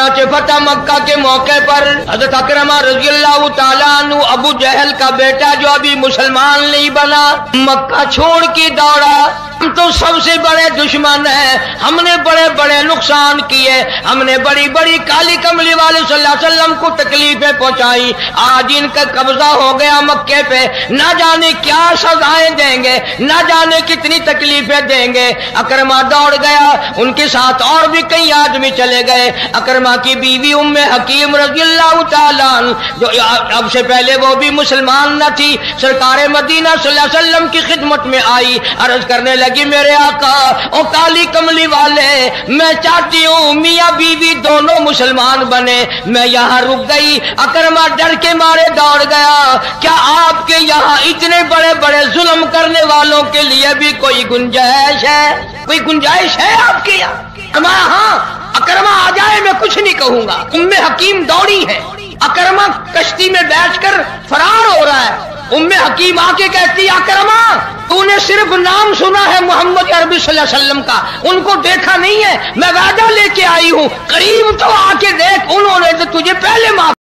चुनाचे फतह मक्का के मौके पर हजरत अकरमा रज़ियल्लाहु ताला अन्हु अबू जहल का बेटा जो अभी मुसलमान नहीं बना, मक्का छोड़ के दौड़ा। हम तो सबसे बड़े दुश्मन हैं, हमने बड़े बड़े नुकसान किए, हमने बड़ी बड़ी काली कमली वाले सल्लल्लाहु अलैहि वसल्लम को तकलीफें पहुंचाई। आज इनका कब्जा हो गया मक्के पे, ना जाने क्या सजाएं देंगे, ना जाने कितनी तकलीफें देंगे। अकरमा दौड़ गया, उनके साथ और भी कई आदमी चले गए। अकरमा की बीवी उम्मे हकीम रज़ियल्लाहु ताला जो अब से पहले वो भी मुसलमान न थी, सरकार मदीना सल्लल्लाहु अलैहि वसल्लम की खिदमत में आई, अर्ज करने लगी मेरे आका ओ काली कमली वाले, मैं चाहती हूँ मियाँ बीवी दोनों मुसलमान बने। मैं यहाँ रुक गई। अकरमा डर के मारे दौड़ गया। क्या आपके यहाँ इतने बड़े बड़े जुल्म करने वालों के लिए भी कोई गुंजाइश है? कोई गुंजाइश है आपके यहाँ? हाँ, अकरमा आ जाए, मैं कुछ नहीं कहूंगा। उम्मे हकीम दौड़ी है, अकरमा कश्ती में बैठकर फरार हो रहा है। उम्मे हकीम आके कहती है अकरमा तूने सिर्फ नाम सुना है मोहम्मद अरबी सल्लल्लाहु अलैहि वसल्लम का, उनको देखा नहीं है। मैं वादा लेके आई हूँ, करीब तो आके देख, उन्होंने तो तुझे पहले माफ।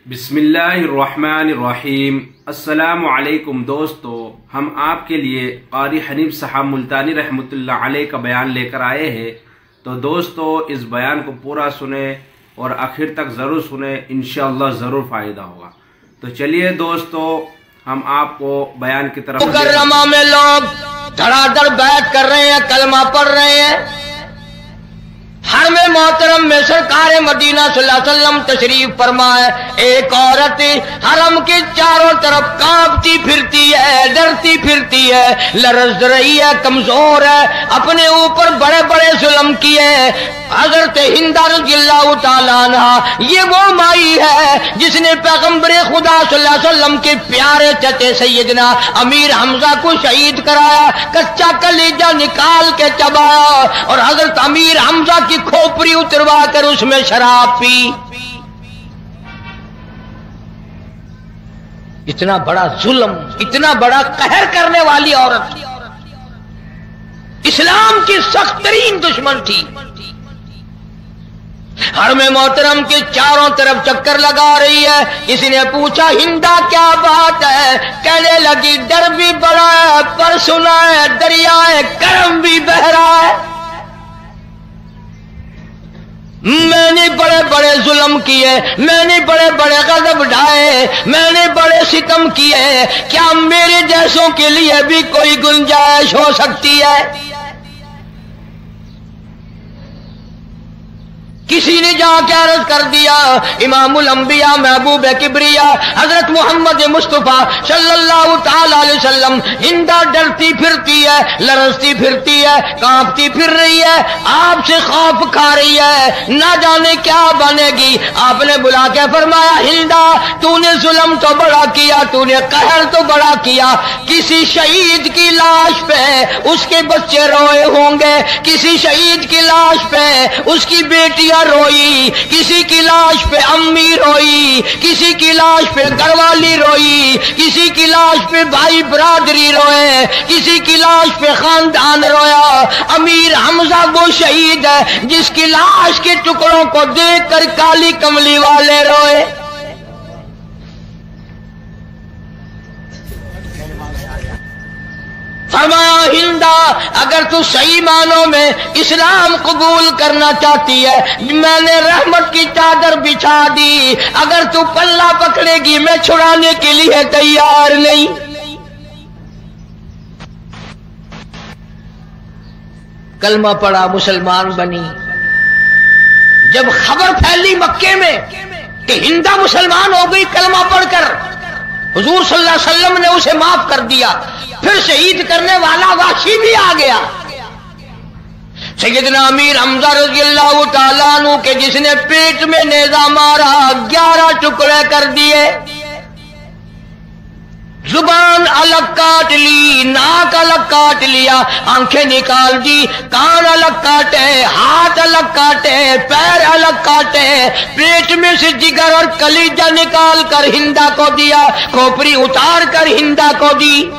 बिस्मिल्लाहिर्रहमानिर्रहीम। अस्सलामु अलैकुम दोस्तों, हम आपके लिए क़ारी हनीफ साहब मुल्तानी रहमतुल्लाह अलैह का बयान लेकर आए हैं। तो दोस्तों इस बयान को पूरा सुने और आखिर तक जरूर सुने, इंशाअल्लाह जरूर फायदा होगा। तो चलिए दोस्तों हम आपको बयान की तरफ। मुकर्रमा में लोग धड़ाधड़ बैठ कर रहे हैं, कलमा पढ़ रहे हैं। हरम मोहतरम में सरकार मदीना सल्लल्लाहु अलैहि वसल्लम तशरीफ फरमाए। एक औरत हरम के चारों तरफ कांपती फिरती है, डरती फिरती है, लरज रही है, कमजोर है, अपने ऊपर बड़े बड़े जुल्म किए। हजरत हिंदा रज़ियल्लाहु ताला अन्हा ये वो माई है जिसने पैगंबर खुदा सल्लल्लाहु अलैहि वसल्लम के प्यारे चचे सैयदना अमीर हमजा को शहीद कराया, कच्चा कलेजा निकाल के चबाया और हजरत अमीर हमजा की खोपड़ी उतरवा कर उसमें शराब पी। इतना बड़ा जुल्म, इतना बड़ा कहर करने वाली औरत इस्लाम की सख्त तरीन दुश्मन थी। हरम मोहतरम के चारों तरफ चक्कर लगा रही है। किसी ने पूछा हिंदा क्या बात है? कहने लगी डर भी बड़ा है पर सुना है दरियाए करम भी बह रहा है। मैंने बड़े बड़े जुल्म किए, मैंने बड़े बड़े गजब ढाए, मैंने बड़े सितम किए, क्या मेरे जैसों के लिए भी कोई गुंजाइश हो सकती है? किसी ने जाके अर्ज कर दिया इमामुल अंबिया महबूब किबरिया हजरत मोहम्मद मुस्तफा सल्लल्लाहु ताला अलैहि वसल्लम हिंदा डरती फिरती है, लरजती फिरती है, कांपती फिर रही है, आपसे खौफ खा रही है, ना जाने क्या बनेगी। आपने बुला के फरमाया हिंदा तूने जुल्म तो बड़ा किया, तूने कहर तो बड़ा किया। किसी शहीद की लाश पे उसके बच्चे रोए होंगे, किसी शहीद की लाश पे उसकी बेटियां रोई, किसी की लाश पे अम्मी रोई, किसी की लाश पे घरवाली रोई, किसी की लाश पे भाई बरादरी रोए, किसी की लाश पे खानदान रोया। अमीर हमजा वो शहीद है जिसकी लाश के टुकड़ों को देखकर काली कमली वाले रोए। फरमाया हिंदा अगर तू सही मानों में इस्लाम कबूल करना चाहती है, मैंने रहमत की चादर बिछा दी, अगर तू पल्ला पकड़ेगी मैं छुड़ाने के लिए तैयार नहीं। कलमा पड़ा, मुसलमान बनी। जब खबर फैली मक्के में कि हिंदा मुसलमान हो गई कलमा पढ़कर, हुजूर सल्लल्लाहु अलैहि वसल्लम ने उसे माफ कर दिया। फिर शहीद करने वाला वाशी भी आ गया, सैयदना अमीर हमजा रज़ियल्लाहु ताला अन्हु के जिसने पेट में नेजा मारा 11 टुकड़े कर दिए। जुबान अलग काट ली, नाक अलग काट लिया, आंखें निकाल दी, कान अलग काटे, हाथ अलग काटे, पैर अलग काटे, पेट में से जिगर और कलीजा निकाल कर हिंदा को दिया, खोपड़ी उतार कर हिंदा को दी।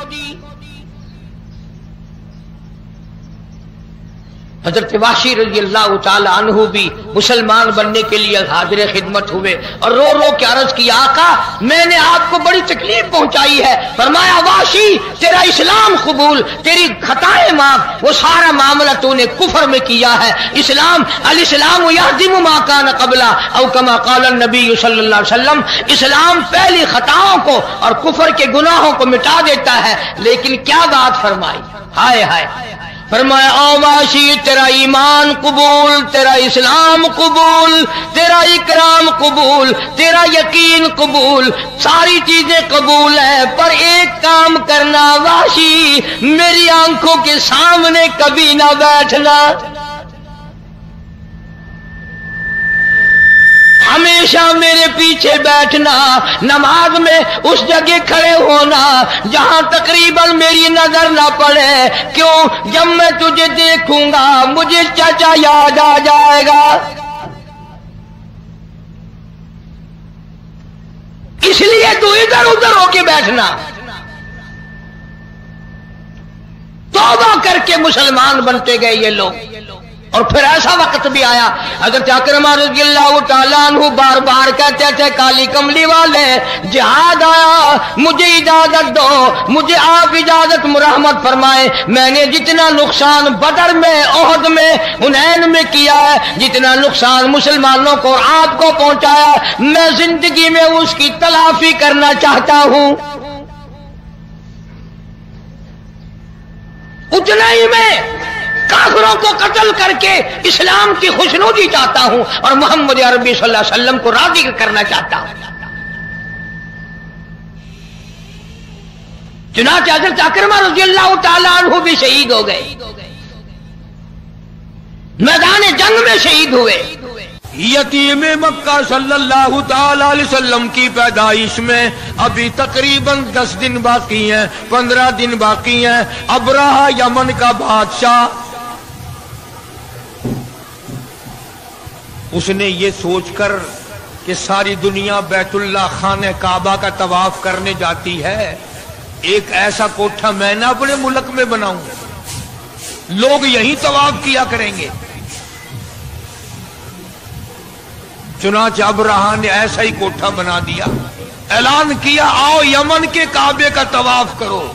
حضرت وحشی رضی اللہ تعالی عنہ بھی مسلمان بننے کے لیے حاضر خدمت ہوئے اور رو رو کے عرض کی آقا میں نے آپ کو بڑی تکلیف پہنچائی ہے. فرمایا وحشی تیرا اسلام قبول، تیری خطائیں معاف، وہ سارا معاملہ تو نے کفر میں کیا ہے. اسلام الاسلام یہدم ما کان قبلہ او کما قال النبی صلی اللہ علیہ وسلم، اسلام پہلی خطاؤں کو اور کفر کے گناہوں کو مٹا دیتا ہے. لیکن کیا بات فرمائی، ہائے ہائے، فرمایا او وحشی تیرا ایمان قبول، تیرا اسلام قبول، تیرا اکرام قبول، تیرا یقین قبول، ساری چیزیں قبول ہیں، پر ایک کام کرنا وحشی، میری آنکھوں کے سامنے کبھی نہ بیٹھنا، ہمیشہ میرے پیچھے بیٹھنا، نماز میں اس جگہ کھڑے ہونا جہاں تقریباً میری نظر نہ پڑے. کیوں؟ جب میں تجھے دیکھوں گا مجھے چچا یاد آ جائے گا، اس لیے تو ادھر ادھر ہو کے بیٹھنا. توبہ کر کے مسلمان بنتے گئے یہ لوگ. اور پھر ایسا وقت بھی آیا حضرت اکرمہ رضی اللہ تعالیٰ عنہ بار بار کہتے تھے کالی کملی والے جہاد آیا، مجھے اجازت دو، مجھے آپ اجازت مرحمت فرمائے. میں نے جتنا نقصان بدر میں، احد میں، حنین میں کیا ہے، جتنا نقصان مسلمانوں کو اور آپ کو پہنچایا، میں زندگی میں اس کی تلافی کرنا چاہتا ہوں. اتنا ہی میں کافروں کو قتل کر کے اسلام کی خوشنودی چاہتا ہوں اور محمد عربی صلی اللہ علیہ وسلم کو راضی کرنا چاہتا ہوں. چنانچہ حضرت اکرمہ رضی اللہ تعالیٰ عنہ بھی شہید ہو گئے، میدان جنگ میں شہید ہوئے. یتیم مکہ صلی اللہ تعالی علیہ وسلم کی پیدائش میں ابھی تقریباً 10 دن باقی ہیں، 15 دن باقی ہیں. ابرہہ یمن کا بادشاہ، اس نے یہ سوچ کر کہ ساری دنیا بیت اللہ خانہ کعبہ کا طواف کرنے جاتی ہے، ایک ایسا کوٹھا میں نہ اپنے ملک میں بناؤں، لوگ یہیں طواف کیا کریں گے. چنانچہ ابرہہ نے ایسا ہی کوٹھا بنا دیا، اعلان کیا آؤ یمن کے کعبے کا طواف کرو.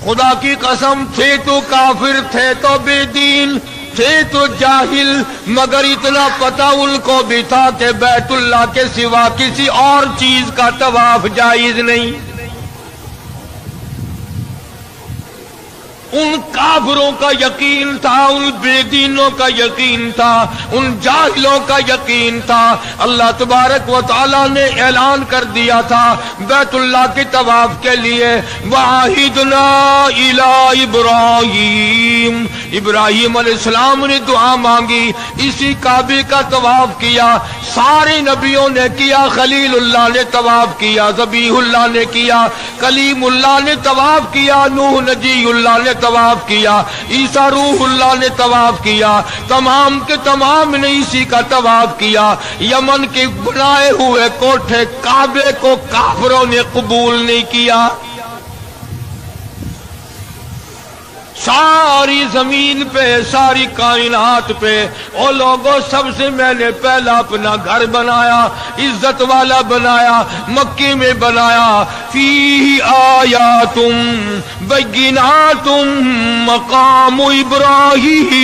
خدا کی قسم تھے تو کافر، تھے تو بے دین، تھے تو جاہل، مگر اتنا پتہ ان کو بھی تھا کہ بیت اللہ کے سوا کسی اور چیز کا طواف جائز نہیں. ان کافروں کا یقین تھا، ان بے دینوں کا یقین تھا، ان جاہلوں کا یقین تھا. اللہ تبارک و تعالیٰ نے اعلان کر دیا تھا بیت اللہ کے طواف کے لیے وَعَهِدْنَا إِلَىٰ إِبْرَاهِيمَ، ابراہیم علیہ السلام نے دعا مانگی، اسی کعبے کا طواف کیا. سارے نبیوں نے کیا، خلیل اللہ نے طواف کیا، ذبیح اللہ نے کیا، کلیم اللہ نے طواف کیا، نوح نجی اللہ نے طواف کیا، عیسیٰ روح اللہ نے طواف کیا، تمام کے تمام نے اسی کا طواف کیا. یمن کے بنائے ہوئے کوٹھے کعبے کو کافروں نے قبول نہیں کیا. ساری زمین پہ، ساری کائنات پہ او لوگوں سب سے میں نے پہلا اپنا گھر بنایا، عزت والا بنایا، مکے میں بنایا. فیہ آیاتم بیناتم مقام ابراہیم.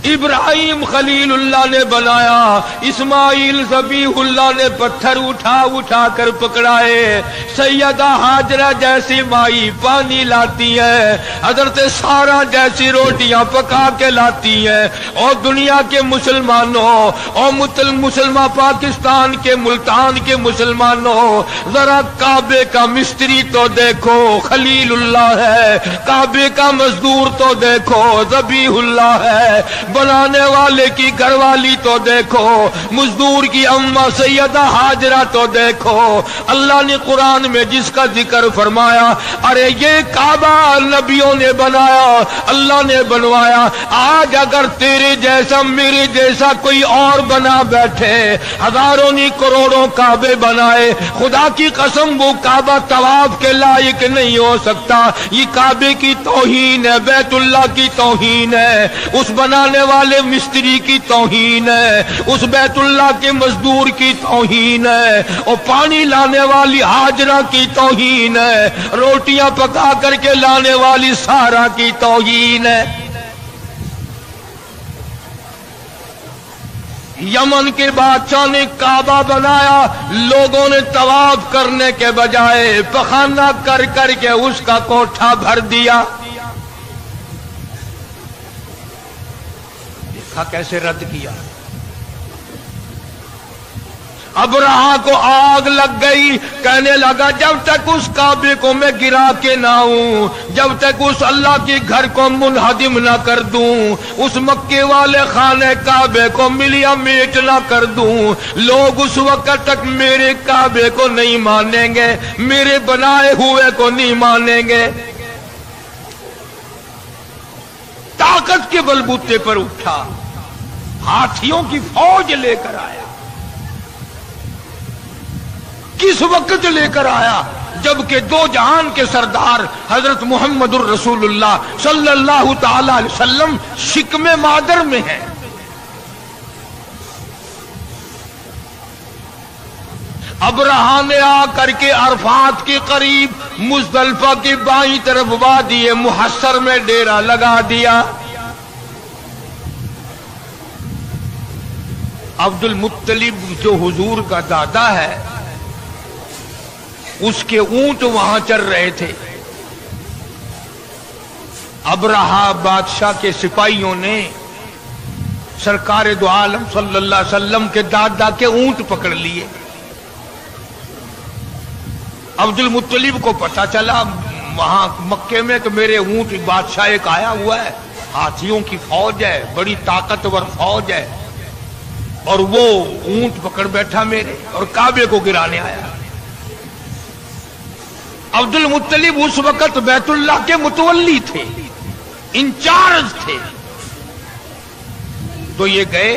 ابراہیم خلیل اللہ نے بنایا، اسماعیل ذبیح اللہ نے پتھر اٹھا اٹھا کر پکڑائے، سیدہ ہاجرہ جیسی مائی پانی لاتی ہے، حضرت سارہ جیسی روٹیاں پکا کے لاتی ہیں. اور دنیا کے مسلمانوں اور مسلمان پاکستان کے ملتان کے مسلمانوں، ذرا کعبے کا مستری تو دیکھو خلیل اللہ ہے، کعبے کا مزدور تو دیکھو ذبیح اللہ ہے. बनाने वाले की घरवाली तो देखो, मजदूर की अम्मा सैयदा हाजरा तो देखो। अल्लाह ने कुरान में जिसका जिक्र फरमाया, अरे ये काबा नबियों ने बनाया, अल्लाह ने बनवाया। आज अगर तेरे जैसा मेरे जैसा कोई और बना बैठे, हजारों नहीं करोड़ों काबे बनाए, खुदा की कसम वो काबा तवाफ के लायक नहीं हो सकता। ये काबे की तौहीन है, बैतुल्लाह की तौहीन है, उस बनाने वाले मिस्त्री की तौहीन है, उस बैतुल्लाह के मजदूर की तौहीन है, और पानी लाने वाली हाजरा की तौहीन है, रोटियां पका करके लाने वाली सारा की तौहीन है। यमन के बादशाह ने काबा बनाया, लोगों ने तवाफ करने के बजाय पखाना कर करके उसका कोठा भर दिया। देखा कैसे रद्द किया। अबरहा को आग लग गई, कहने लगा जब तक उस काबे को मैं गिरा के ना आऊं, जब तक उस अल्लाह के घर को मुनहदिम ना कर दूं, उस मक्के वाले खाने काबे को मिलिया मेट ना कर दूं, लोग उस वक्त तक मेरे काबे को नहीं मानेंगे, मेरे बनाए हुए को नहीं मानेंगे। ताकत के बलबूते पर उठा, हाथियों की फौज लेकर आया। किस वक्त लेकर आया? जबकि दो जहान के सरदार हजरत मोहम्मदुर रसूलुल्लाह सल्लल्लाहु ताला अलैहि वसल्लम शिकमे मादर में हैं। अबरहा ने आकर के अरफात के करीब मुजदलिफा की बाईं तरफ वादी मुहस्सर में डेरा लगा दिया। अब्दुल मुत्तलिब जो हुजूर का दादा है, उसके ऊंट वहां चल रहे थे। अबरहा बादशाह के सिपाहियों ने सरकार दो आलम सल्लल्लाहु अलैहि वसल्लम के दादा के ऊंट पकड़ लिए। अब्दुल मुत्तलिब को पता चला वहां मक्के में कि मेरे ऊंट बादशाह एक आया हुआ है, हाथियों की फौज है, बड़ी ताकतवर फौज है, और वो ऊंट पकड़ बैठा मेरे और काबे को गिराने आया। अब्दुल मुत्तलिब उस वक्त बैतुल्लाह के मुतवल्ली थे, इंचार्ज थे। तो ये गए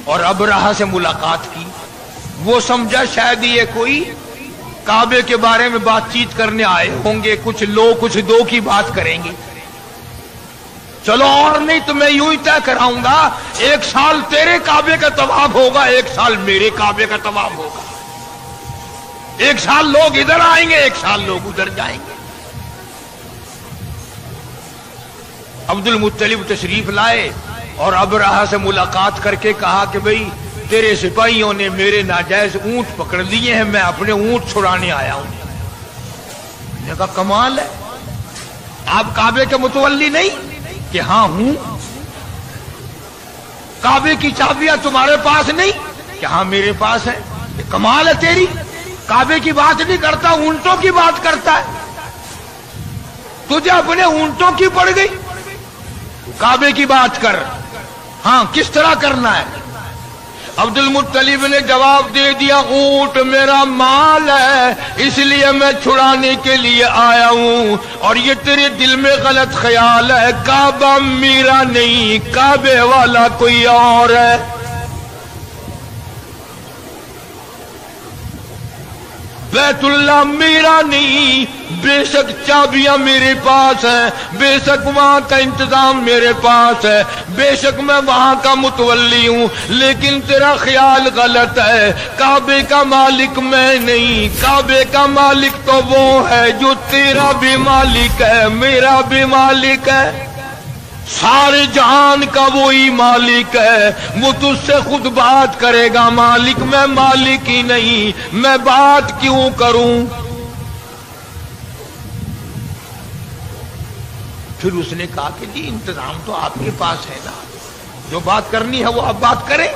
और अबरहा से मुलाकात की। वो समझा शायद ये कोई काबे के बारे में बातचीत करने आए होंगे, कुछ लोग कुछ दो की बात करेंगे। चलो और नहीं तो मैं यूं ही तय कराऊंगा, एक साल तेरे काबे का तवाफ होगा, एक साल मेरे काबे का तवाफ होगा, एक साल लोग इधर आएंगे, एक साल लोग उधर जाएंगे। अब्दुल मुत्तलिब तशरीफ लाए और अबरहा से मुलाकात करके कहा कि भाई तेरे सिपाहियों ने मेरे नाजायज ऊंट पकड़ लिए हैं, मैं अपने ऊंट छुड़ाने आया हूं। मैंने कहा कमाल है, आप काबे के मुतवल्ली नहीं? कि हाँ हूं। काबे की चाबियां तुम्हारे पास नहीं? कि हाँ मेरे पास है। कमाल है तेरी, काबे की बात नहीं करता, ऊंटों की बात करता है। तुझे अपने ऊंटों की पड़ गई, काबे की बात कर। हाँ किस तरह करना है? अब्दुल मुत्तलिब ने जवाब दे दिया, ऊंट मेरा माल है, इसलिए मैं छुड़ाने के लिए आया हूं। और ये तेरे दिल में गलत ख्याल है, काबा मेरा नहीं, काबे वाला कोई और है। बैतुल्लाह मेरा नहीं, बेशक चाबियां मेरे पास हैं, बेशक वहां का इंतजाम मेरे पास है, बेशक मैं वहां का मुतवल्ली हूं, लेकिन तेरा ख्याल गलत है। काबे का मालिक मैं नहीं, काबे का मालिक तो वो है जो तेरा भी मालिक है, मेरा भी मालिक है, सारे जहान का वही मालिक है। वो तुझसे खुद बात करेगा, मालिक मैं मालिक ही नहीं, मैं बात क्यों करूं? फिर उसने कहा कि जी इंतजाम तो आपके पास है ना, जो बात करनी है वो आप बात करें।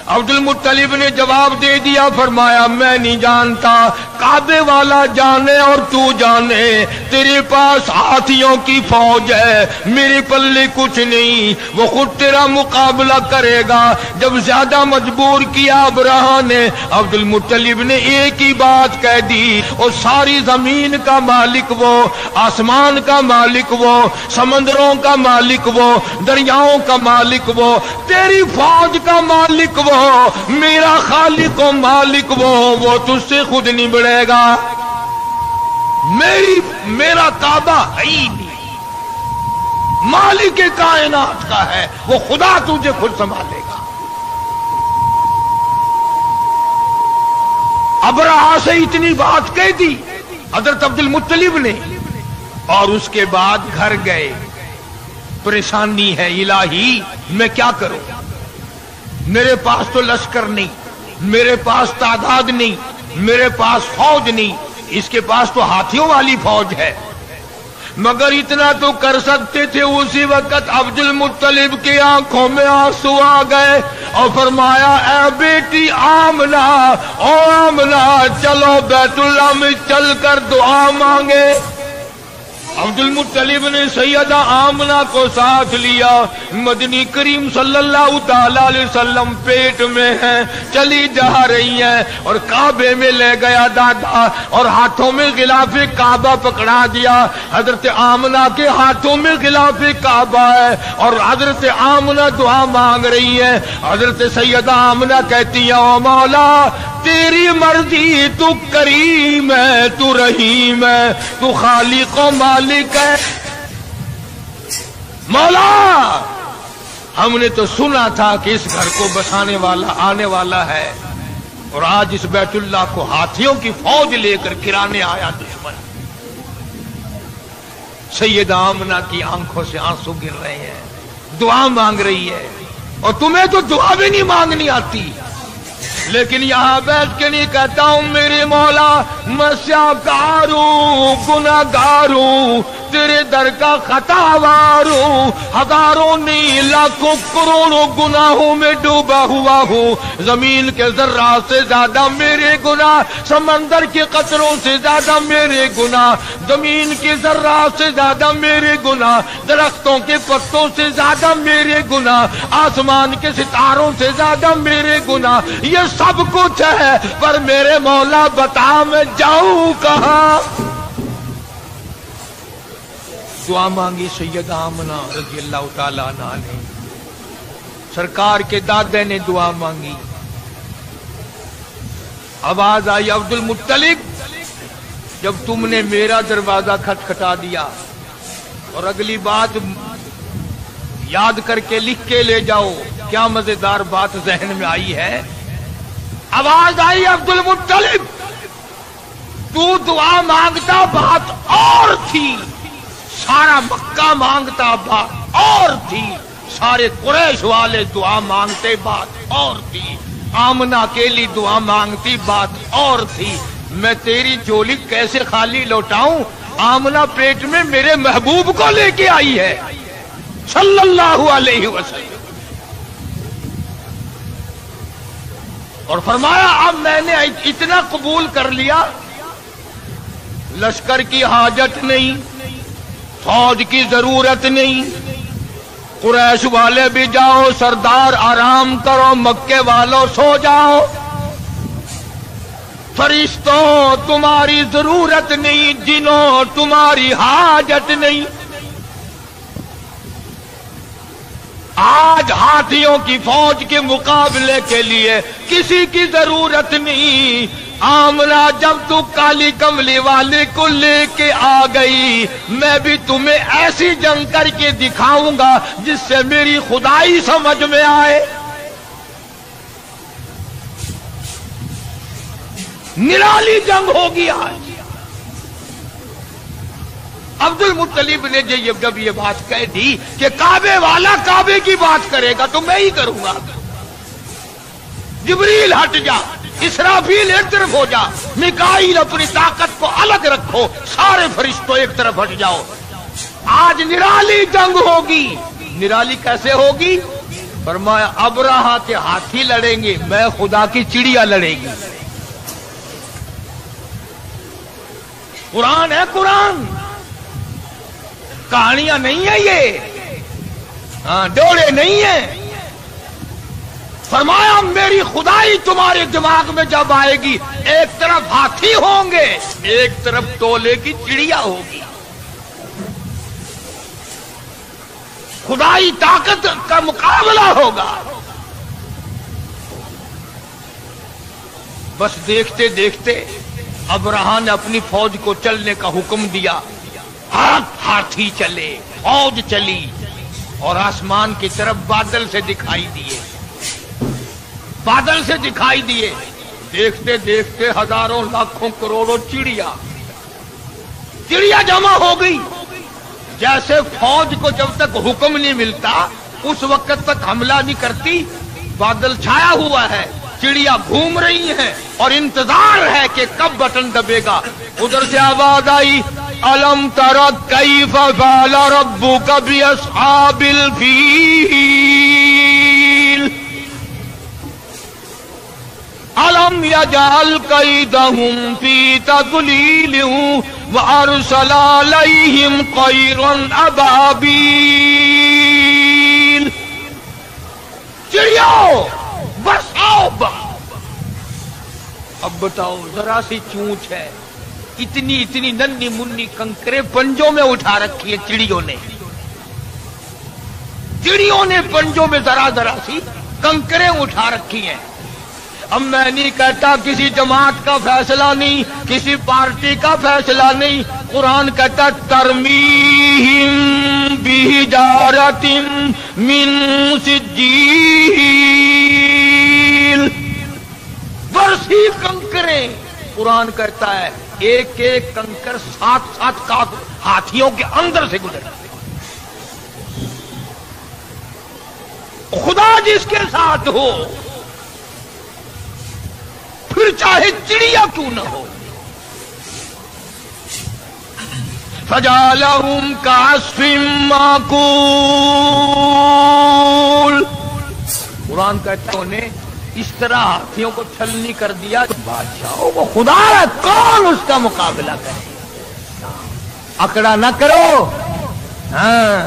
अब्दुल मुत्तलिब ने जवाब दे दिया, फरमाया मैं नहीं जानता, काबे वाला जाने और तू जाने। तेरे पास हाथियों की फौज है, मेरे पल्ले कुछ नहीं, वो खुद तेरा मुकाबला करेगा। जब ज्यादा मजबूर किया अबरहा ने, अब्दुल मुत्तलिब ने एक ही बात कह दी, और सारी जमीन का मालिक वो, आसमान का मालिक वो, समंदरों का मालिक वो, दरियाओं का मालिक वो, तेरी फौज का मालिक वो, मेरा खालिक और मालिक वो तुझसे खुद नहीं बढ़ेगा। मेरा काबा है ही नहीं, मालिक कायनात का है, वो खुदा तुझे खुद संभालेगा। अबरहा से इतनी बात कह दी हजरत अब्दुल मुत्तलिब ने, और उसके बाद घर गए। परेशानी है इलाही, मैं क्या करूं, मेरे पास तो लश्कर नहीं, मेरे पास तादाद नहीं, मेरे पास फौज नहीं, इसके पास तो हाथियों वाली फौज है। मगर इतना तो कर सकते थे। उसी वक्त अब्दुल मुत्तलिब की आंखों में आंसू आ गए और फरमाया, ऐ बेटी आमना, ओ आमना, चलो बैतुल्लाह में चलकर दुआ मांगे। अब्दुल मुत्तलिब ने सैयदा आमना को साथ लिया। मदनी करीम सल्लल्लाहु ताला अलैहि वसल्लम पेट में है, चली जा रही है, और काबे में ले गया दादा, और हाथों में गिलाफे काबा पकड़ा दिया। हजरत आमना के हाथों में गिलाफे काबा है, और हजरत आमना दुआ मांग रही है। हजरत सैयदा आमना कहती है, ओ मौला तेरी मर्जी, तू करीम है, तू रहीम है, तू खालिक और मालिक है। मौला हमने तो सुना था कि इस घर को बसाने वाला आने वाला है, और आज इस बैतुल्लाह को हाथियों की फौज लेकर गिराने आया दुश्मन। सैयदा आमना की आंखों से आंसू गिर रहे हैं, दुआ मांग रही है, और तुम्हें तो दुआ भी नहीं मांगनी आती। लेकिन यहां बैठ के नहीं कहता हूं मेरे मौला मस्याकारू गुनाहगारू, तेरे दर का खतावारू, हजारों नहीं लाखों करोड़ों गुनाहों में डूबा हुआ हूं। जमीन के जर्रा से ज्यादा मेरे गुनाह, समंदर के कतरों से ज्यादा मेरे गुनाह, जमीन के जर्रा से ज्यादा मेरे गुनाह, दरख्तों के पत्तों से ज्यादा मेरे गुनाह, आसमान के सितारों से ज्यादा मेरे गुनाह। ये सब कुछ है, पर मेरे मौला बता मैं जाऊं कहां। दुआ मांगी सैयदा आमना रज़ी अल्लाह ताला अन्हा ने, सरकार के दादे ने दुआ मांगी। आवाज आई, अब्दुल मुत्तलिब जब तुमने मेरा दरवाजा खटखटा दिया, और अगली बात याद करके लिख के ले जाओ, क्या मजेदार बात जहन में आई है। आवाज आई, अब्दुल मुत्तलिब तू दुआ मांगता बात और थी, सारा मक्का मांगता बात और थी, सारे कुरैश वाले दुआ मांगते बात और थी, आमना अकेली दुआ मांगती बात और थी। मैं तेरी झोली कैसे खाली लौटाऊं, आमना पेट में मेरे महबूब को लेके आई है सल्लल्लाहु अलैहि वसल्लम। और फरमाया अब मैंने इतना कबूल कर लिया, लश्कर की हाजत नहीं, फौज की जरूरत नहीं, कुरैश वाले भी जाओ, सरदार आराम करो, मक्के वालों सो जाओ, फरिश्तों तुम्हारी जरूरत नहीं, जिन्हों तुम्हारी हाजत नहीं। आज हाथियों की फौज के मुकाबले के लिए किसी की जरूरत नहीं। आमना जब तू काली कमली वाले को लेके आ गई, मैं भी तुम्हें ऐसी जंग करके दिखाऊंगा जिससे मेरी खुदाई समझ में आए। निराली जंग होगी आज। अब्दुल मुत्तलिब ने जब ये बात कह दी कि काबे वाला काबे की बात करेगा तो मैं ही करूंगा, जिब्रील हट जा, इसराफील एक तरफ हो जा, मिकाईल अपनी ताकत को अलग रखो, सारे फरिश्तों एक तरफ हट जाओ। आज निराली जंग होगी। निराली कैसे होगी? फरमाया अबराहा के हाथी लड़ेंगे, मैं खुदा की चिड़िया लड़ेगी। कुरान है, कुरान कहानियां नहीं है ये, डोले नहीं है। फरमाया मेरी खुदाई तुम्हारे दिमाग में जब आएगी, एक तरफ हाथी होंगे, एक तरफ टोले की चिड़िया होगी। खुदाई ताकत का मुकाबला होगा। बस देखते देखते अबराहा ने अपनी फौज को चलने का हुक्म दिया। हाथी चले, फौज चली और आसमान की तरफ बादल से दिखाई दिए, बादल से दिखाई दिए। देखते देखते हजारों लाखों करोड़ों चिड़िया जमा हो गई। जैसे फौज को जब तक हुक्म नहीं मिलता उस वक्त तक हमला नहीं करती। बादल छाया हुआ है, चिड़िया घूम रही हैं और इंतजार है कि कब बटन दबेगा। उधर से आवाज आई, अलम तरा कैफ फअल रब्बुका बिअस्हाबिल फील अलम यजअल कैदहुम फी तज़लील व अरसल अलैहिम तैरन अबाबील। चिड़ियों बस आओ। अब बताओ, जरा सी चूंच है, इतनी इतनी नन्ही मुन्नी कंकरे पंजों में उठा रखी है चिड़ियों ने। चिड़ियों ने पंजों में जरा जरा सी कंकरे उठा रखी हैं। अब मैं नहीं कहता किसी जमात का फैसला नहीं, किसी पार्टी का फैसला नहीं। कुरान कहता तरमीहिम बिहिजारतिन मिन सिज्जील, बरसी कंकरे। कुरान कहता है एक एक कंकर 7-7 का हाथियों के अंदर से गुजरे। खुदा जिसके साथ हो, फिर चाहे चिड़िया क्यों न हो। फजालहुम कास्फिम माकूल। कुरान कहता है उन्हें इस तरह हाथियों को छलनी कर दिया। बादशाह वो खुदा है, कौन उसका मुकाबला करे। अकड़ा न करो, हाँ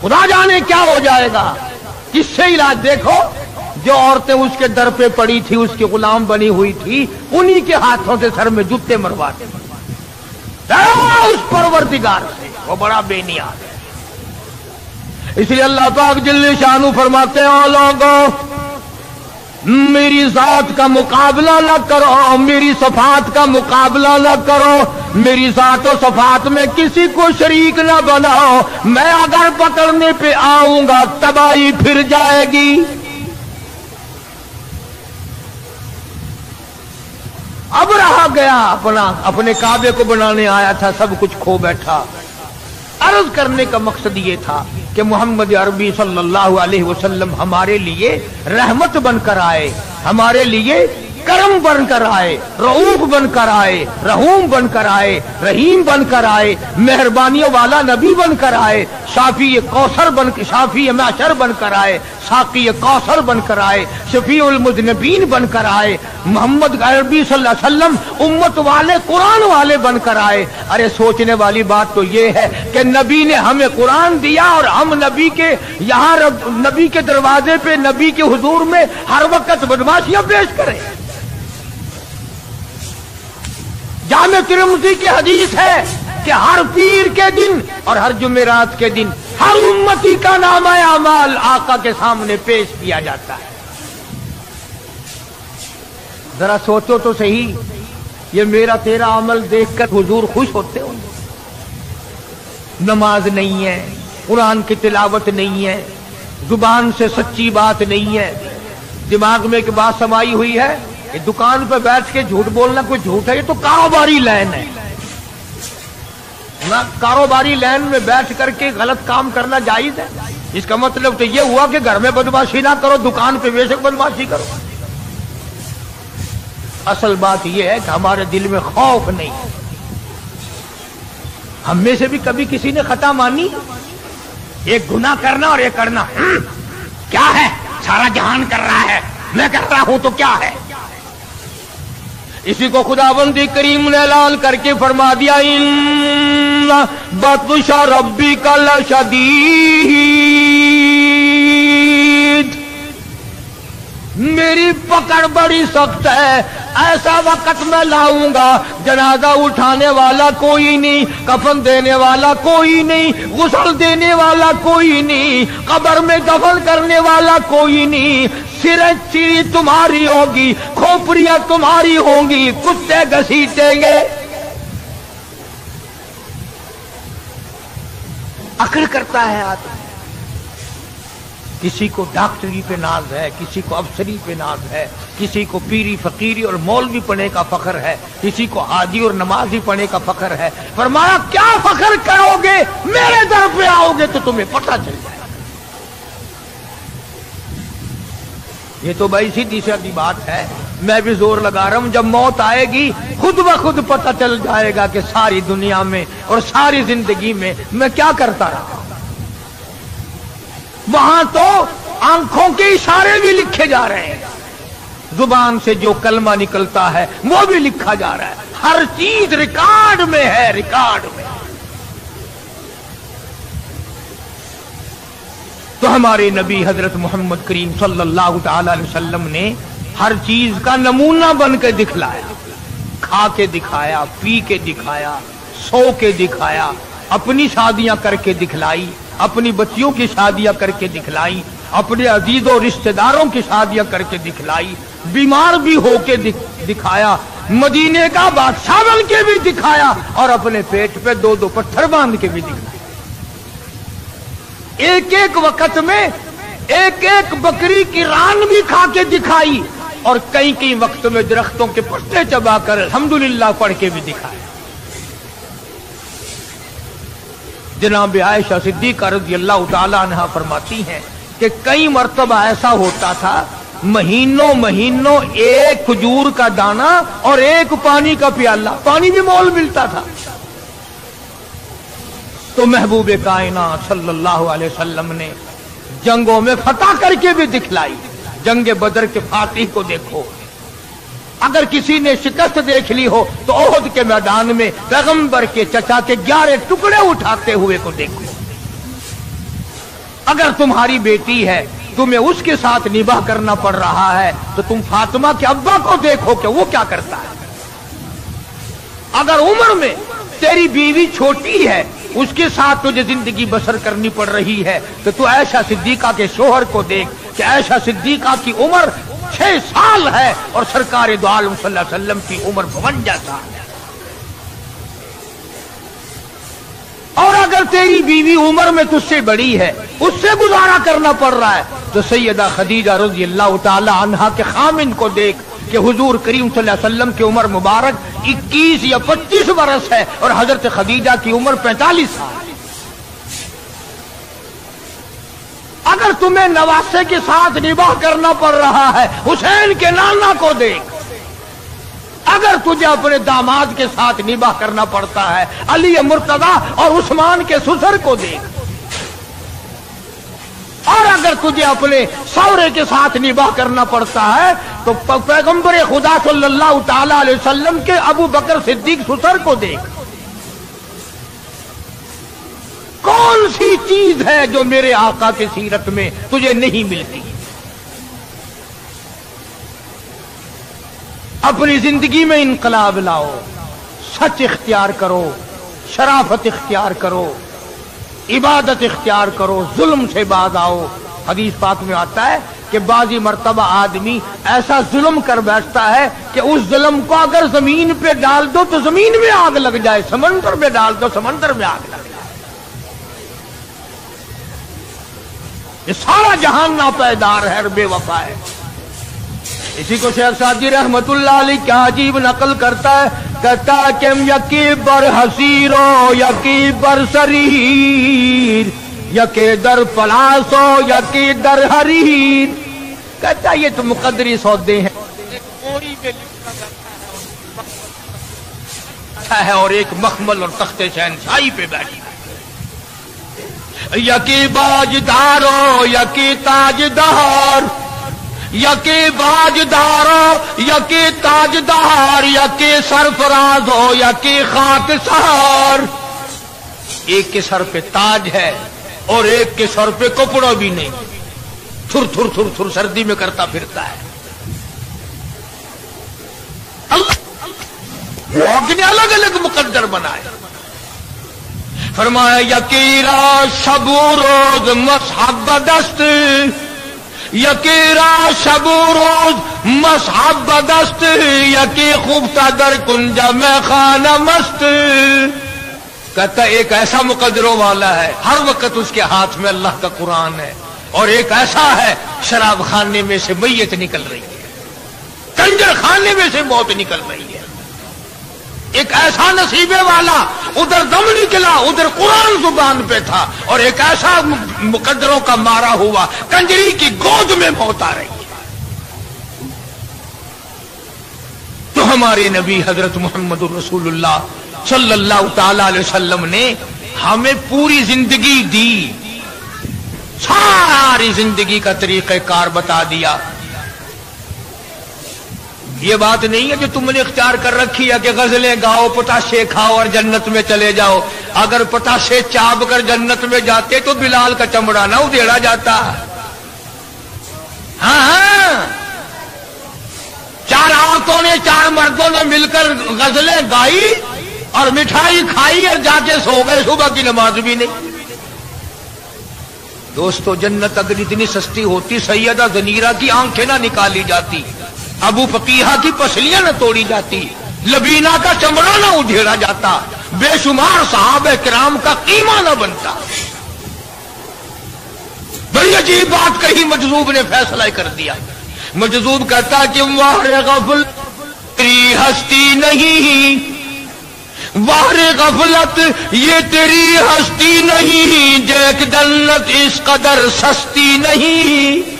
खुदा जाने क्या हो जाएगा। किससे इलाज देखो, जो औरतें उसके दर पे पड़ी थी, उसके गुलाम बनी हुई थी, उन्हीं के हाथों से सर में जूते मरवाते। उस परवरदिगार से, वो बड़ा बेनियाज है। इसलिए अल्लाह पाक जल्ले शानू फरमाते हैं, ओ लोगों मेरी जात का मुकाबला न करो, मेरी सफात का मुकाबला न करो, मेरी जात और सफात में किसी को शरीक न बनाओ। मैं अगर पकड़ने पे आऊंगा तबाही फिर जाएगी। अब रहा गया अपने काबे को बनाने आया था, सब कुछ खो बैठा। अर्ज करने का मकसद ये था कि मोहम्मद अरबी सल्लल्लाहु अलैहि वसल्लम हमारे लिए रहमत बनकर आए, हमारे लिए करम बनकर आए, रऊफ बनकर आए, रहूम बनकर आए, रहीम बनकर आए, मेहरबानियों वाला नबी बनकर आए, शाफी कौसर बनकर, शाफी महशर बनकर आए, साकी कौसर बनकर आए, शफीउल मुज़निबीन बनकर आए, मोहम्मद अरबी सल्लल्लाहु अलैहि वसल्लम उम्मत वाले, कुरान वाले बनकर आए। अरे सोचने वाली बात तो ये है कि नबी ने हमें कुरान दिया और हम नबी के यहाँ नबी के दरवाजे पे, नबी के हुजूर में हर वक्त बदमाशियां पेश करें। जामे तिरमिज़ी की हदीस है कि हर पीर के दिन और हर जुमेरात के दिन हर उम्मती का नामा अमाल आका के सामने पेश किया जाता है। जरा सोचो तो सही, ये मेरा तेरा अमल देखकर हुजूर खुश होते होंगे। नमाज नहीं है, कुरान की तिलावत नहीं है, जुबान से सच्ची बात नहीं है, दिमाग में एक बात समाई हुई है कि दुकान पर बैठ के झूठ बोलना कोई झूठ है, ये तो कारोबारी लाइन है ना। कारोबारी लाइन में बैठ करके गलत काम करना जायज है। इसका मतलब तो ये हुआ कि घर में बदमाशी ना करो, दुकान पे बेशक बदमाशी करो। असल बात यह है कि हमारे दिल में खौफ नहीं। हम में से भी कभी किसी ने खता मानी, एक गुनाह करना और एक करना, کیا ہے؟ سارا جہان کر رہا ہے، میں کر رہا ہوں تو کیا ہے؟ اسی کو خداوند کریم نے اعلان کر کے فرما دیا ان بطش ربک لشدید، میری پکڑ بڑی سخت ہے، ایسا وقت میں لاؤں گا جنازہ اٹھانے والا کوئی نہیں، کفن دینے والا کوئی نہیں، غسل دینے والا کوئی نہیں، قبر میں دفن کرنے والا کوئی نہیں، سریں چیری تمہاری ہوگی، کھوپڑیاں تمہاری ہوں گی، کتے گھسیٹیں گے۔ اکڑ کرتا ہے آدمی، کسی کو ڈاکٹری پہ ناز ہے، کسی کو افسری پہ ناز ہے، کسی کو پیری فقیری اور مولوی پڑھنے کا فخر ہے، کسی کو حاجی اور نمازی پڑھنے کا فخر ہے۔ فرمایا کیا فخر کرو گے؟ میرے در پہ آؤ گے تو تمہیں پتہ چل جائے۔ یہ تو بھائی سیدھی سادی بات ہے، میں بھی زور لگا رہا ہوں، جب موت آئے گی خود بخود پتہ چل جائے گا کہ ساری دنیا میں اور ساری زندگی میں میں کیا کرتا رہا۔ وہاں تو آنکھوں کے اشارے بھی لکھے جا رہے ہیں، زبان سے جو کلمہ نکلتا ہے وہ بھی لکھا جا رہا ہے، ہر چیز ریکارڈ میں ہے، ریکارڈ میں۔ تو ہمارے نبی حضرت محمد کریم صلی اللہ تعالی علیہ وسلم نے ہر چیز کا نمونہ بن کے دکھلایا، کھا کے دکھایا، پی کے دکھایا، سو کے دکھایا، اپنی شادیاں کر کے دکھلائی، اپنی بچیوں کی شادیاں کر کے دکھلائی، اپنے عزیزوں رشتہ داروں کی شادیاں کر کے دکھلائی، بیمار بھی ہو کے دکھایا، مدینے کا بادشاہ بن کے بھی دکھایا، اور اپنے پیٹ پہ دو دو پتھر باندھ کے بھی دکھایا۔ ایک ایک وقت میں ایک ایک بکری کی ران بھی کھا کے دکھائی، اور کئی کئی وقت میں درختوں کے پتے چبا کر الحمدللہ پڑھ کے بھی دکھایا۔ جناب عائشہ صدیقہ رضی اللہ تعالی عنہا فرماتی ہیں کہ کئی مرتبہ ایسا ہوتا تھا مہینوں مہینوں ایک کھجور کا دانہ اور ایک پانی کا پیالہ، پانی بھی مول ملتا تھا، تو محبوب کائنات صلی اللہ علیہ وسلم نے جنگوں میں فتح کر کے بھی دکھلائی۔ جنگ بدر کے فاتح کو دیکھو، اگر کسی نے شکست دیکھ لی ہو تو احد کے میدان میں پیغمبر کے چچا کے 11 ٹکڑے اٹھاتے ہوئے کو دیکھو۔ اگر تمہاری بیٹی ہے، تمہیں اس کے ساتھ نباہ کرنا پڑ رہا ہے، تو تم فاطمہ کے ابا کو دیکھو کہ وہ کیا کرتا ہے۔ اگر عمر میں تیری بیوی چھوٹی ہے، اس کے ساتھ تجھے زندگی بسر کرنی پڑ رہی ہے، تو تو عائشہ صدیقہ کے شوہر کو دیکھ کہ عائشہ صدیقہ کی عمر 6 سال ہے اور سرکار دو عالم صلی اللہ علیہ وسلم کی عمر 52 سال ہے۔ اور اگر تیری بیوی عمر میں تجھ سے بڑی ہے، اس سے گزارا کرنا پڑ رہا ہے، تو سیدہ خدیجہ رضی اللہ تعالی عنہا کے خامن کو دیکھ کہ حضور کریم صلی اللہ علیہ وسلم کی عمر مبارک 21 یا 25 برس ہے اور حضرت خدیجہ کی عمر 45 سال ہے۔ اگر تمہیں نواسے کے ساتھ نباہ کرنا پڑ رہا ہے، حسین کے نانا کو دیکھ۔ اگر تجھے اپنے داماد کے ساتھ نباہ کرنا پڑتا ہے، علی مرتضی اور عثمان کے سسر کو دیکھ۔ اور اگر تجھے اپنے سورے کے ساتھ نباہ کرنا پڑتا ہے تو پیغمبر خدا صلی اللہ تعالی علیہ وسلم کے ابو بکر صدیق سسر کو دیکھ۔ کون سی چیز ہے جو میرے آقا کی سیرت میں تجھے نہیں ملتی؟ اپنی زندگی میں انقلاب لاؤ، سچ اختیار کرو، شرافت اختیار کرو، عبادت اختیار کرو، ظلم سے باز آؤ۔ حدیث پاک میں آتا ہے کہ بعضی مرتبہ آدمی ایسا ظلم کر بیٹھتا ہے کہ اس ظلم کو اگر زمین پہ ڈال دو تو زمین میں آگ لگ جائے، سمندر میں ڈال دو سمندر میں آگ لگ جائے۔ یہ سارا جہان ناپیدار ہے اور بے وفا ہے۔ اسی کو شیخ سعدی رحمت اللہ علیہ کیا عجیب نقل کرتا ہے، کہتا ہے کہ یکی بر حسیرو یکی بر سریر، یکی در پلاسو یکی در حریر۔ کہتا ہے یہ تو مقدری سودے ہیں، اور ایک مخمل اور تخت شہنشاہی پہ بیٹھی۔ यकी बाजदारो यकी ताजदार, यकी बाजदारो यकी ताजदार, यकी सरफराज हो यकी खाकसार। एक के सर पे ताज है और एक के सर पे कपड़ा भी नहीं, थुर थुर थुर थुर सर्दी में करता फिरता है। अल्लाह ने अलग अलग मुकद्दर बनाए। फरमाया यकीरा शबू रोज मसहब दस्त, यकीरा शबू रोज मसहब दस्त, यकी खुफ्ता दर कुंजा में खाना मस्त। कहता एक ऐसा मुकद्दरों वाला है, हर वक्त उसके हाथ में अल्लाह का कुरान है, और एक ऐसा है शराब खाने में से मैयत निकल रही है, कंजर खाने में से मौत निकल रही है। एक ऐसा नसीबे वाला, उधर दम निकला उधर कुरान जुबान पे था, और एक ऐसा मुकद्दरों का मारा हुआ कंजरी की गोद में मौत आ रही है। तो हमारे नबी हजरत मोहम्मद रसूलुल्लाह सल्लल्लाहु ताला अलैहि वसल्लम ने हमें पूरी जिंदगी दी, सारी जिंदगी का तरीक़ेकार बता दिया। ये बात नहीं है जो तुमने इख्तियार कर रखी है कि गजलें गाओ, पताशे खाओ और जन्नत में चले जाओ। अगर पताशे चाप कर जन्नत में जाते तो बिलाल का चमड़ा ना उधेड़ा जाता। हाँ हाँ, चार औरतों ने चार मर्दों ने मिलकर गजलें गाई और मिठाई खाई और जाके सो गए, सुबह की नमाज भी नहीं। दोस्तों, जन्नत अगर इतनी सस्ती होती सैयदा ज़नीरा की आंखें ना निकाली जाती, अबू फकीहा की पसलियां न तोड़ी जाती, लबीना का चमड़ा न उधेड़ा जाता, बेशुमार सहाबे किराम का कीमा न बनता। बड़ी अजीब बात कही मजजूब ने, फैसला कर दिया। मजजूब कहता कि वाह गफल तेरी हस्ती नहीं, वाह गफलत ये तेरी हस्ती नहीं, देख जन्नत इस कदर सस्ती नहीं।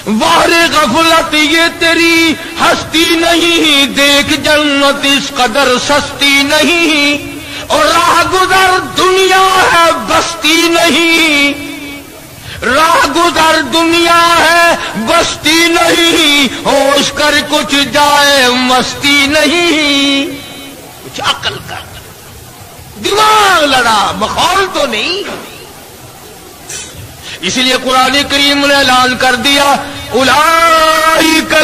वाह गफलत ये तेरी हस्ती नहीं, देख जन्नत इस कदर सस्ती नहीं। और राह गुजर दुनिया है बस्ती नहीं, राह गुजर दुनिया है बस्ती नहीं, होश कर कुछ जाए मस्ती नहीं। कुछ अकल कर, दिमाग लड़ा, मखौल तो नहीं। इसलिए कुरान करीम ने ऐलान कर दिया, उलाइकल्लदीन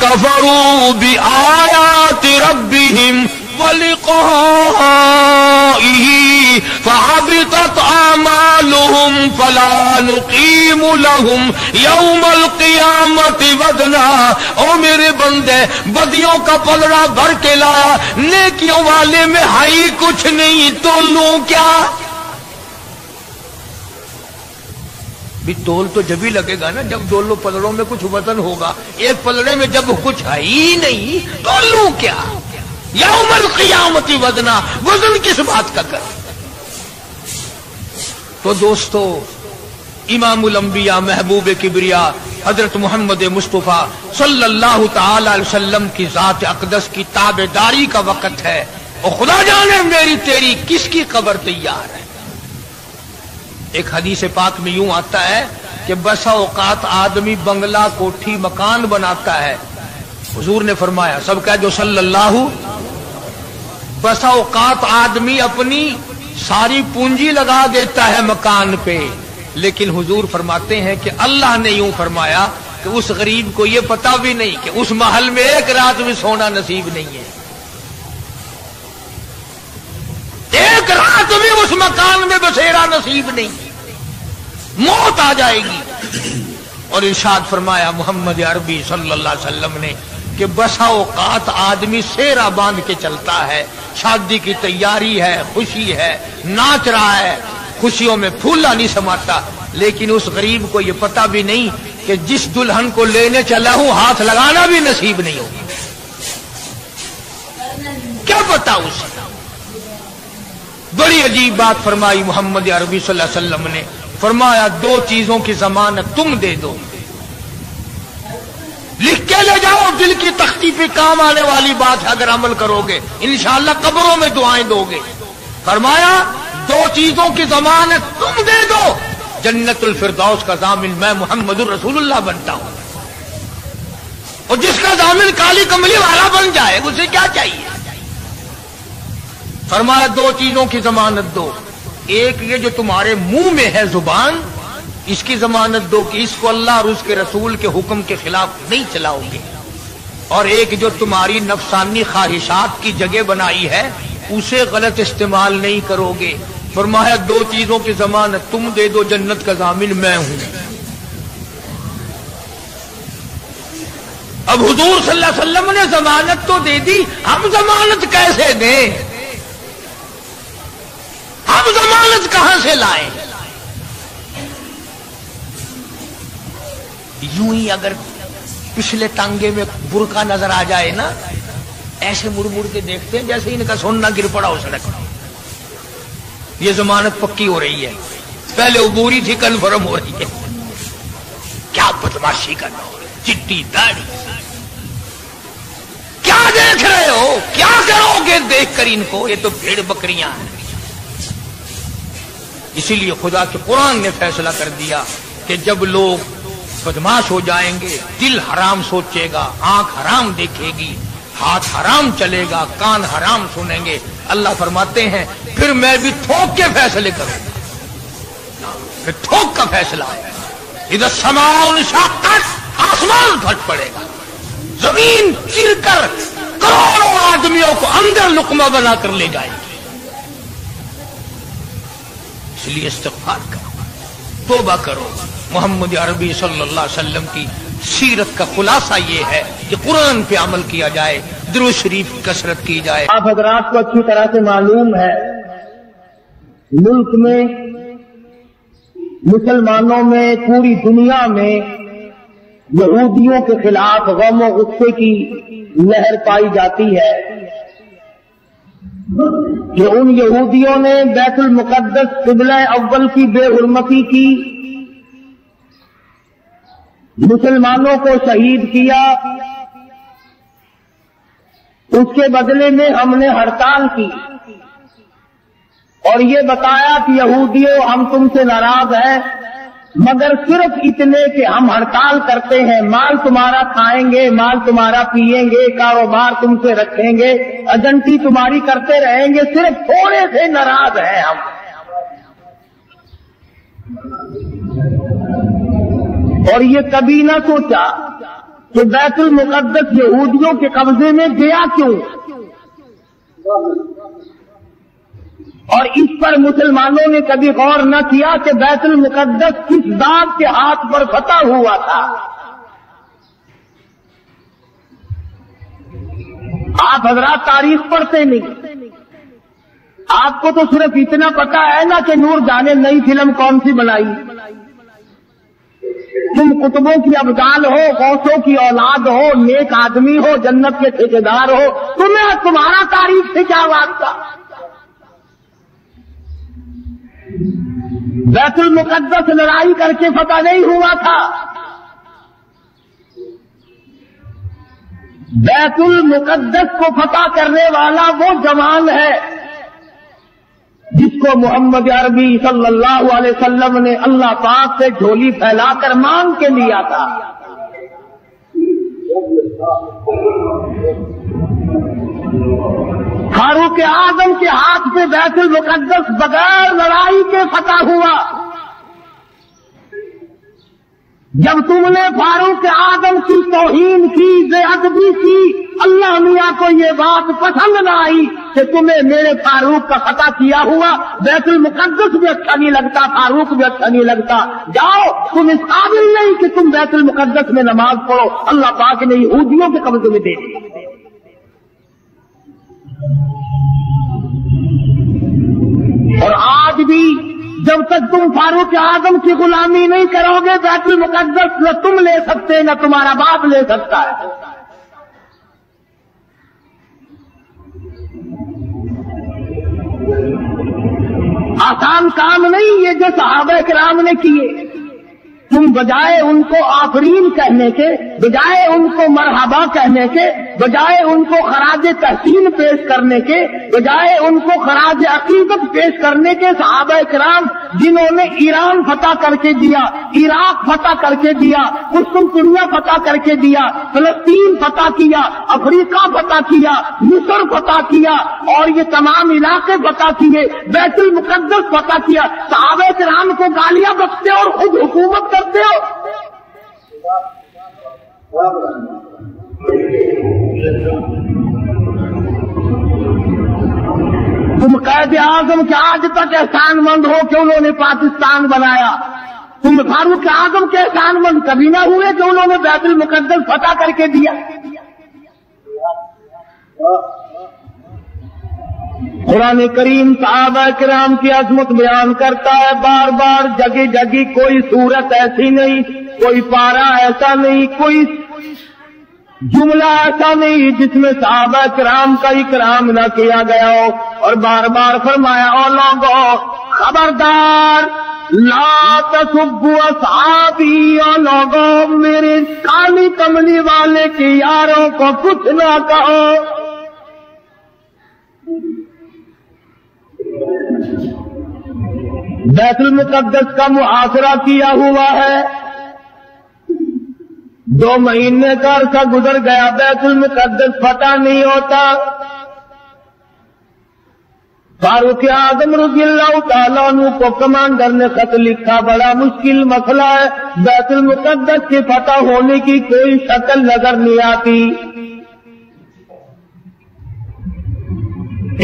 कफरू बिआयाति रब्बिहिम वलिक़ाइही फहबितत आमालुहुम फला नुक़ीमु लहुम यौमल क़ियामति वज़ना। ओ मेरे बंदे, बदियों का पलड़ा भर के लाया, नेकियों वाले में हाई कुछ नहीं, तो लूं क्या? भी तोल तो जब ही लगेगा ना जब दोनों पलड़ों में कुछ वजन होगा। एक पलड़े में जब कुछ है ही नहीं तो लूं क्या? यौमल क़ियामति वज़ना, वजन किस बात का कर? तो दोस्तों, इमामुल अंबिया महबूब किबरिया हजरत मोहम्मद मुस्तफ़ा सल्लल्लाहु ताला अलैहि वसल्लम की ज़ात अक़दस की ताबेदारी का वक़्त है, और खुदा जाने मेरी तेरी किसकी कब्र तैयार है। एक हदीस पाक में यूं आता है कि बसा औकात आदमी बंगला कोठी मकान बनाता है। हुजूर ने फरमाया, सब कह जो सल्लल्लाहु, बसा औकात आदमी अपनी सारी पूंजी लगा देता है मकान पे, लेकिन हुजूर फरमाते हैं कि अल्लाह ने यूं फरमाया कि उस गरीब को यह पता भी नहीं कि उस महल में एक रात भी सोना नसीब नहीं है, एक रात भी उस मकान में बसेरा नसीब नहीं, मौत आ जाएगी। और इरशाद फरमाया मोहम्मद अरबी सल्लल्लाहु अलैहि वसल्लम ने कि बसा औकात आदमी सेरा बांध के चलता है, शादी की तैयारी है, खुशी है, नाच रहा है, खुशियों में फूला नहीं समाता, लेकिन उस गरीब को यह पता भी नहीं कि जिस दुल्हन को लेने चला हूं हाथ लगाना भी नसीब नहीं होगा। क्या पता उसे? बड़ी अजीब बात फरमाई मोहम्मद अरबी सल्लल्लाहु अलैहि वसल्लम ने। फरमाया, दो चीजों की जमानत तुम दे दो, लिख के ले जाओ, दिल की तख्ती पे काम आने वाली बात है, अगर अमल करोगे इंशाअल्लाह कब्रों में दुआएं दोगे। फरमाया, दो चीजों की जमानत तुम दे दो, जन्नतुल फिरदौस का जामिन मैं मुहम्मदुर रसूलुल्लाह बनता हूं। और जिसका जामिन काली कमली वाला बन जाए उसे क्या चाहिए? फरमाया दो चीजों की जमानत दो, एक ये जो तुम्हारे मुंह में है जुबान, इसकी जमानत दो कि इसको अल्लाह और उसके रसूल के हुक्म के खिलाफ नहीं चलाओगे, और एक जो तुम्हारी नफसानी ख्वाहिशात की जगह बनाई है उसे गलत इस्तेमाल नहीं करोगे। फरमाया दो चीजों की जमानत तुम दे दो, जन्नत का जामिन मैं हूं। अब हुजूर सल्लल्लाहु अलैहि वसल्लम ने जमानत तो दे दी, हम जमानत कैसे दें? हम जमानत कहां से लाएं? यूं ही अगर पिछले टांगे में बुरका नजर आ जाए ना, ऐसे मुड़ मुड़ के देखते हैं जैसे इनका सोना गिर पड़ा हो सड़क पर। ये जमानत पक्की हो रही है, पहले उबूरी थी कन्फर्म हो रही है। क्या बदमाशी करना हो, चिट्टी दाढ़ी, क्या देख रहे हो? क्या करोगे देखकर इनको? ये तो भेड़ बकरियां हैं। इसीलिए खुदा के कुरान ने फैसला कर दिया कि जब लोग बदमाश हो जाएंगे, दिल हराम सोचेगा, आंख हराम देखेगी, हाथ हराम चलेगा, कान हराम सुनेंगे, अल्लाह फरमाते हैं फिर मैं भी ठोक के फैसले करूंगा। फिर ठोक का फैसला है, इधर समाउन शाक़त, आसमान फट पड़ेगा, जमीन चिरकर करोड़ों आदमियों को अंदर लुकमा बनाकर ले जाएगी। इसलिए इस्तिग़फ़ार करो, तौबा करो। मोहम्मद अरबी सल्लल्लाहु अलैहि वसल्लम की सीरत का खुलासा ये है कि कुरान पे अमल किया जाए, दुरूद शरीफ की कसरत की जाए। आप हजरात को अच्छी तरह से मालूम है, मुल्क में, मुसलमानों में, पूरी दुनिया में यहूदियों के खिलाफ गम और गुस्से की लहर पाई जाती है कि उन यहूदियों ने बैतुल मुक़द्दस क़िबला अव्वल की बेहुरमती की, मुसलमानों को शहीद किया, उसके बदले में हमने हड़ताल की और ये बताया कि यहूदियों हम तुमसे नाराज हैं, मगर सिर्फ इतने कि हम हड़ताल करते हैं, माल तुम्हारा खाएंगे, माल तुम्हारा पिएंगे, कारोबार तुमसे रखेंगे, एजेंटी तुम्हारी करते रहेंगे, सिर्फ थोड़े से नाराज हैं हम। और ये कभी ना सोचा कि बैतुल मुक़द्दस यहूदियों के कब्जे में गया क्यों, और इस पर मुसलमानों ने कभी गौर न किया कि बैतुल मुक़द्दस किस दाग के हाथ पर फतह हुआ था। आप हजरात तारीख पढ़ते नहीं, आपको तो सिर्फ इतना पता है ना कि नूर जाने नई फिल्म कौन सी बनाई। तुम कुतुबों की अब्दाल हो, गौसों की औलाद हो, नेक आदमी हो, जन्नत के ठेकेदार हो, तुम्हें तुम्हारा तारीख से क्या वास्ता? बैतुल मुक़द्दस लड़ाई करके फतह नहीं हुआ था। बैतुल मुक़द्दस को फतह करने वाला वो जवान है जिसको मोहम्मद अरबी सल्लल्लाहु अलैहि वसल्लम ने अल्लाह पाक से झोली फैलाकर मांग के लिया था। फारूक आजम के हाथ से बैतुल मुक़द्दस बगैर लड़ाई के फतह हुआ। जब तुमने फारूक आजम की तौहीन की, बेअदबी की, अल्लाह मियां को ये बात पसंद न आई कि तुम्हें मेरे फारूक का फतह किया हुआ बैतुल मुक़द्दस भी अच्छा नहीं लगता, फारूक भी अच्छा नहीं लगता, जाओ तुम इस काबिल नहीं कि तुम बैतुल मुक़द्दस में नमाज पढ़ो, अल्लाह पाक ने यहूदियों के कब्जे में दे दी। और आज भी जब तक तुम फारूक आजम की गुलामी नहीं करोगे, बैतुल मुक़द्दस न तुम ले सकते न तुम्हारा बाप ले सकता है। आसान काम नहीं ये जो सहाबा किराम ने किए। तुम बजाय उनको आफरीन कहने के بجائے ان کو مرحبا کہنے کے، بجائے ان کو خراج تحسین پیش کرنے کے، بجائے ان کو خراج عقیدت پیش کرنے کے، صحابہ کرام جنہوں نے ایران فتح کر کے دیا، عراق فتح کر کے دیا، قسطنطنیہ فتح کر کے دیا، فلسطین فتح کیا، افریقہ فتح کیا، مصر فتح کیا، اور یہ تمام علاقے فتح کیے، بیت المقدس فتح کیا، صحابہ کرام کو گالیاں بکتے اور خود حکومت کرتے ہو؟ تم قائد اعظم کے آج تک احسان مند ہو کہ انہوں نے پاکستان بنایا، تم فاروق اعظم کے احسان مند کبھی نہ ہوئے کہ انہوں نے بیت المقدس فتح کر کے دیا۔ قرآن کریم صحابہ کرام کی عظمت بیان کرتا ہے بار بار، جگہ جگہ کوئی صورت ایسی نہیں، کوئی پارہ ایسا نہیں، کوئی جملہ ایسا نہیں جس میں صحابہ کرام کا اکرام نہ کیا گیا ہو، اور بار بار فرمایا او لوگو خبردار لا تسبوا اصحابی، او لوگو میرے کالی کملی والے کے یاروں کو کچھ نہ کہو۔ بیت المقدس کا محاصرہ کیا ہوا ہے، 2 مہینے کا عرصہ گزر گیا، بیت المقدس فتح نہیں ہوتا۔ فاروق اعظم رضی اللہ تعالیٰ عنہ کو کمانڈر نے خط لکھا، بڑا مشکل مسئلہ ہے، بیت المقدس کے فتح ہونے کی کوئی شکل نظر نہیں آتی۔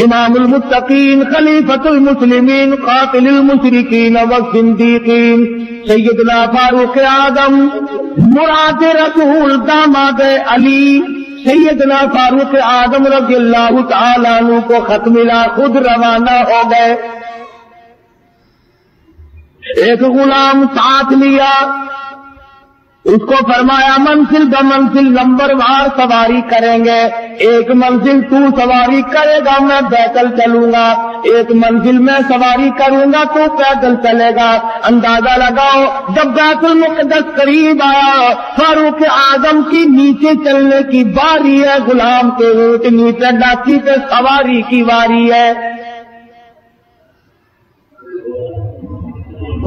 امام المتقین خلیفۃ المسلمین قاتل المشرکین والصدیقین سیدنا فاروق اعظم مراد رسول داماد علی سیدنا فاروق اعظم رضی اللہ تعالیٰ عنہ کو خط ملا، خود روانہ ہو گئے، ایک غلام ساتھ لیا، اس کو فرمایا منزل بمنزل نمبر وار سواری کریں گے، ایک منزل تو سواری کرے گا میں پیدل چلوں گا، ایک منزل میں سواری کروں گا تو پیدل چلے گا۔ اندازہ لگاؤ جب بیت المقدس قریب آیا، فاروق اعظم کی نیچے چلنے کی باری ہے، غلام کے اونٹ نیچے ڈاکی پہ سواری کی باری ہے۔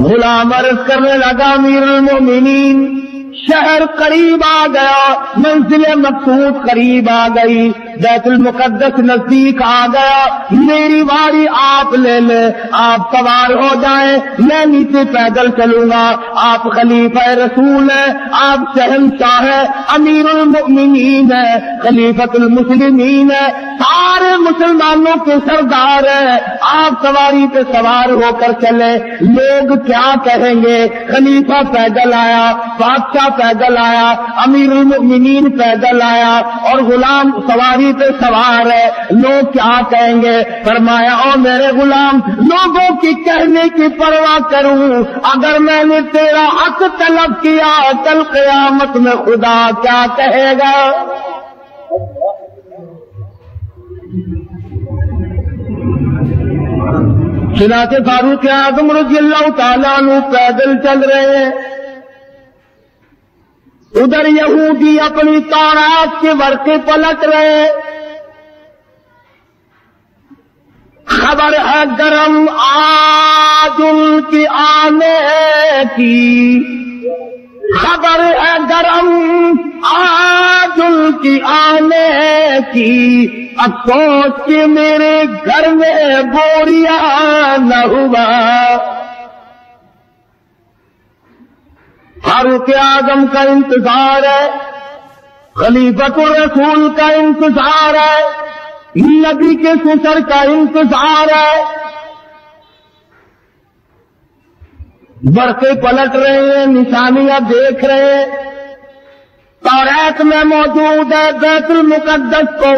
غلام عرض کرنے لگا امیر المومنین شہر قریب آ گیا، منزل مقصود قریب آ گئی، بیت المقدس نزدیک آ گیا، میری باری آپ لے لیں، آپ سوار ہو جائیں، میں نیچے پیدل چلوں گا، آپ خلیفہ رسول ہیں، آپ شہنشاہ ہیں، امیر المؤمنین ہیں، خلیفۃ المسلمین ہیں، سارے مسلمانوں کے سردار ہیں، آپ سواری پہ سوار ہو کر چلے، لوگ کیا کہیں گے؟ خلیفہ پیدل آیا، بادشاہ پیدل آیا، امیر المؤمنین پیدل آیا، اور غلام سواری پہ سوار ہے، لوگ کیا کہیں گے؟ فرمایا او میرے غلام، لوگوں کی کہنے کی پرواہ کروں، اگر میں نے تیرا حق طلب کیا کل قیامت میں خدا کیا کہے گا؟ چنانچہ فاروق اعظم رضی اللہ تعالیٰ عنہ پیدل چل رہے ہیں، ادھر یہودی اپنی تورات کے ورقے پلٹ رہے، خبر ہے گرم آج ان کی آنے کی، خبر ہے گرم آج ان کی آنے کی، افسوس کہ میرے گھر میں بوریا نہ ہوا۔ فاروق اعظم کا انتظار ہے، خلیفۃ الرسول کا انتظار ہے، نبی کے سسر کا انتظار ہے، برقے پلٹ رہے ہیں، نشانیاں دیکھ رہے ہیں، تورات میں موجود ہے بیت المقدس کو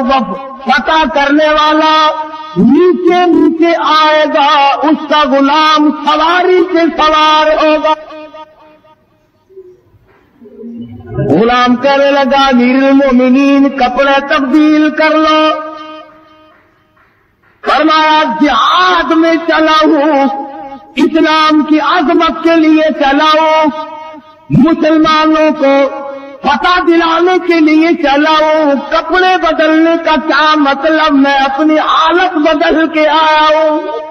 فتح کرنے والا نیچے نیچے آئے گا، اس کا غلام سواری سے سوار ہوگا۔ غلام کہنے لگا امیر المومنین کپڑے تبدیل کر لو، فرمایا جہاد میں چلا ہوں، اسلام کی عظمت کے لیے چلا ہوں، مسلمانوں کو पता दिलाने के लिए चला हूँ, कपड़े बदलने का क्या मतलब, मैं अपनी हालत बदल के आया हूँ।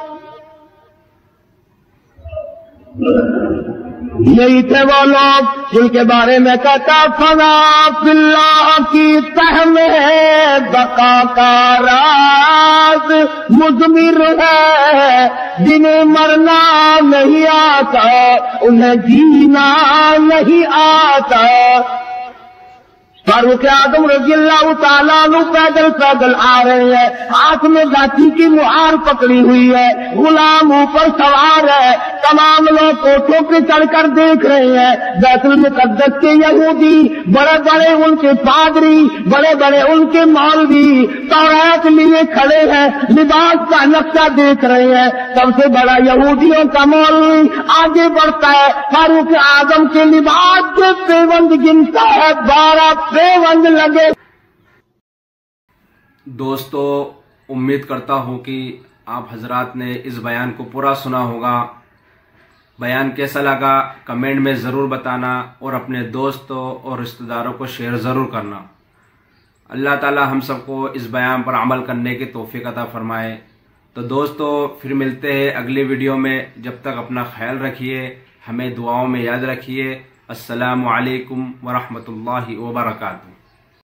यही थे वो लोग जिनके बारे में कहता फना फिल्लाह की तह में है बका का राज मुज़मिर है, जिन्हें मरना नहीं आता उन्हें जीना नहीं आता। फारूक आजम रज़ियल्लाहु ताला अन्हु पैदल पैदल आ रहे हैं, हाथ में लाठी की मुहार पकड़ी हुई है, गुलाम ऊपर सवार है। तमाम लोग कोठों पे चढ़कर देख रहे हैं। बैतुल मुक़द्दस के यहूदी, बड़े बड़े उनके पादरी, बड़े बड़े उनके मौलवी तौरात लिए खड़े हैं, लिबास का नक्शा देख रहे हैं। सबसे बड़ा यहूदियों का मौलवी आगे बढ़ता है, फारूक आजम के लिबास के पेवंद गिनता है, 12 पेवंद लगे। दोस्तों, उम्मीद करता हूं कि आप हजरात ने इस बयान को पूरा सुना होगा। बयान कैसा लगा कमेंट में ज़रूर बताना और अपने दोस्तों और रिश्तेदारों को शेयर ज़रूर करना। अल्लाह ताला हम सबको इस बयान पर अमल करने की तौफीक अता फरमाए। तो दोस्तों, फिर मिलते हैं अगली वीडियो में। जब तक अपना ख्याल रखिए, हमें दुआओं में याद रखिए। अस्सलामु अलैकुम वरहमतुल्लाहि वबरकातुहू।